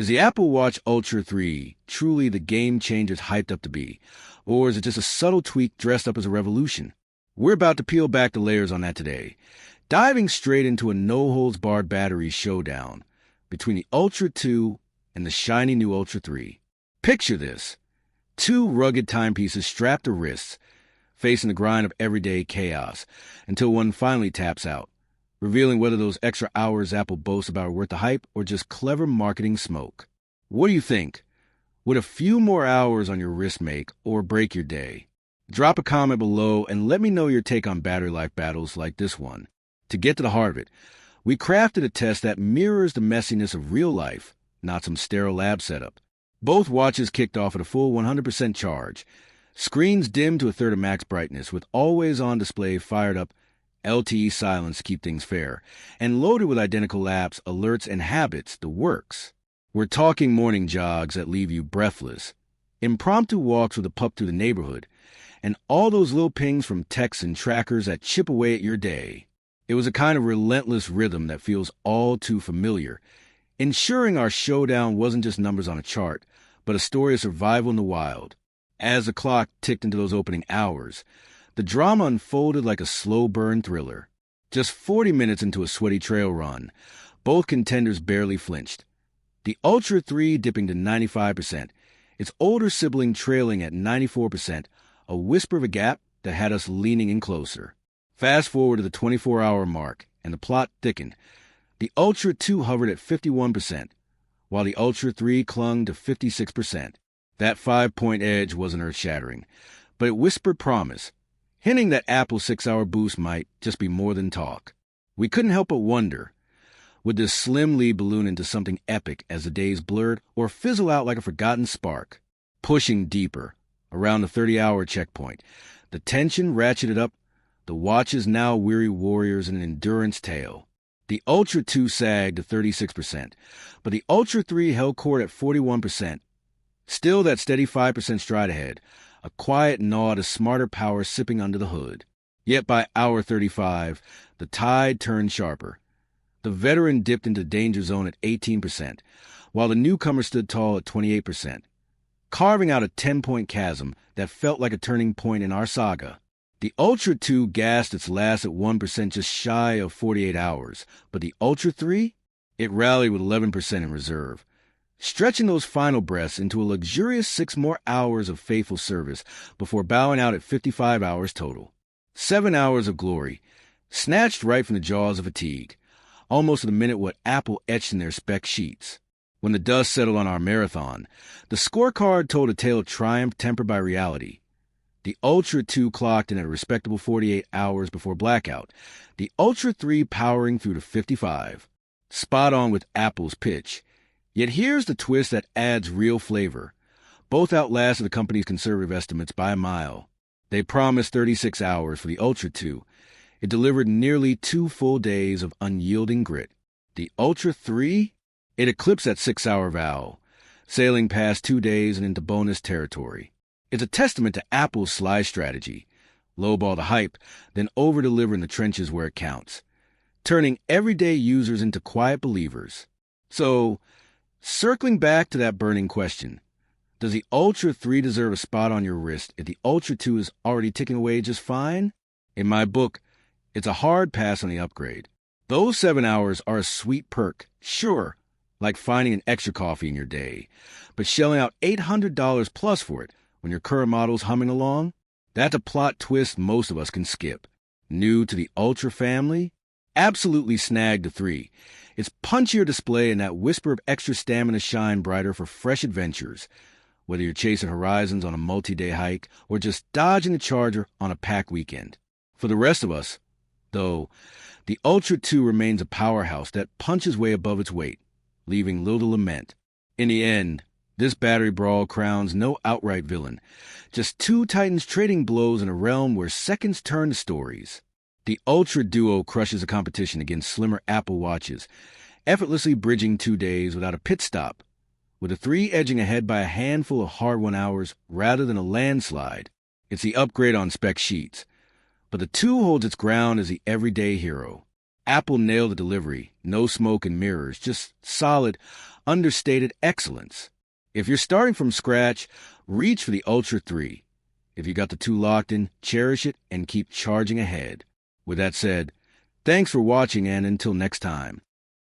Is the Apple Watch Ultra 3 truly the game changer it's hyped up to be? Or is it just a subtle tweak dressed up as a revolution? We're about to peel back the layers on that today, diving straight into a no-holds-barred battery showdown between the Ultra 2 and the shiny new Ultra 3. Picture this. Two rugged timepieces strapped to wrists, facing the grind of everyday chaos, until one finally taps out, revealing whether those extra hours Apple boasts about are worth the hype or just clever marketing smoke. What do you think? Would a few more hours on your wrist make or break your day? Drop a comment below and let me know your take on battery life battles like this one. To get to the heart of it, we crafted a test that mirrors the messiness of real life, not some sterile lab setup. Both watches kicked off at a full 100% charge. Screens dimmed to a third of max brightness with always-on display fired up, LTE silence to keep things fair, and loaded with identical apps, alerts, and habits, the works. We're talking morning jogs that leave you breathless, impromptu walks with a pup through the neighborhood, and all those little pings from texts and trackers that chip away at your day. It was a kind of relentless rhythm that feels all too familiar, ensuring our showdown wasn't just numbers on a chart, but a story of survival in the wild. As the clock ticked into those opening hours, the drama unfolded like a slow-burn thriller. Just 40 minutes into a sweaty trail run, both contenders barely flinched. The Ultra 3 dipping to 95%, its older sibling trailing at 94%, a whisper of a gap that had us leaning in closer. Fast forward to the 24-hour mark, and the plot thickened. The Ultra 2 hovered at 51%, while the Ultra 3 clung to 56%. That 5-point edge wasn't earth-shattering, but it whispered promise, hinting that Apple's 6-hour boost might just be more than talk. We couldn't help but wonder, would this slim lead balloon into something epic as the days blurred or fizzle out like a forgotten spark? Pushing deeper, around the 30-hour checkpoint, the tension ratcheted up, the watch's now weary warriors in an endurance tale. The Ultra 2 sagged to 36%, but the Ultra 3 held court at 41%. Still that steady 5% stride ahead, a quiet nod of smarter power sipping under the hood. Yet by hour 35, the tide turned sharper. The veteran dipped into danger zone at 18%, while the newcomer stood tall at 28%, carving out a 10-point chasm that felt like a turning point in our saga. The Ultra 2 gassed its last at 1% just shy of 48 hours, but the Ultra 3? It rallied with 11% in reserve, stretching those final breaths into a luxurious 6 more hours of faithful service before bowing out at 55 hours total. 7 hours of glory, snatched right from the jaws of fatigue, almost to the minute what Apple etched in their spec sheets. When the dust settled on our marathon, the scorecard told a tale of triumph tempered by reality. The Ultra 2 clocked in at a respectable 48 hours before blackout, the Ultra 3 powering through to 55. Spot on with Apple's pitch. Yet here's the twist that adds real flavor. Both outlasted the company's conservative estimates by a mile. They promised 36 hours for the Ultra 2. It delivered nearly 2 full days of unyielding grit. The Ultra 3? It eclipsed that 6-hour vow, sailing past 2 days and into bonus territory. It's a testament to Apple's sly strategy. Lowball the hype, then over-deliver in the trenches where it counts, turning everyday users into quiet believers. So, circling back to that burning question, does the Ultra 3 deserve a spot on your wrist if the Ultra 2 is already ticking away just fine? In my book, it's a hard pass on the upgrade. Those 7 hours are a sweet perk, sure, like finding an extra coffee in your day, but shelling out $800 plus for it when your current model's humming along? That's a plot twist most of us can skip. New to the Ultra family? Absolutely snag the 3. Its punchier display and that whisper of extra stamina shine brighter for fresh adventures, whether you're chasing horizons on a multi-day hike or just dodging the charger on a packed weekend. For the rest of us, though, the Ultra 2 remains a powerhouse that punches way above its weight, leaving little to lament. In the end, this battery brawl crowns no outright villain, just two titans trading blows in a realm where seconds turn to stories. The Ultra Duo crushes the competition against slimmer Apple Watches, effortlessly bridging 2 days without a pit stop, with the 3 edging ahead by a handful of hard-won hours rather than a landslide. It's the upgrade on spec sheets, but the 2 holds its ground as the everyday hero. Apple nailed the delivery. No smoke and mirrors, just solid, understated excellence. If you're starting from scratch, reach for the Ultra 3. If you got the 2 locked in, cherish it and keep charging ahead. With that said, thanks for watching, and until next time.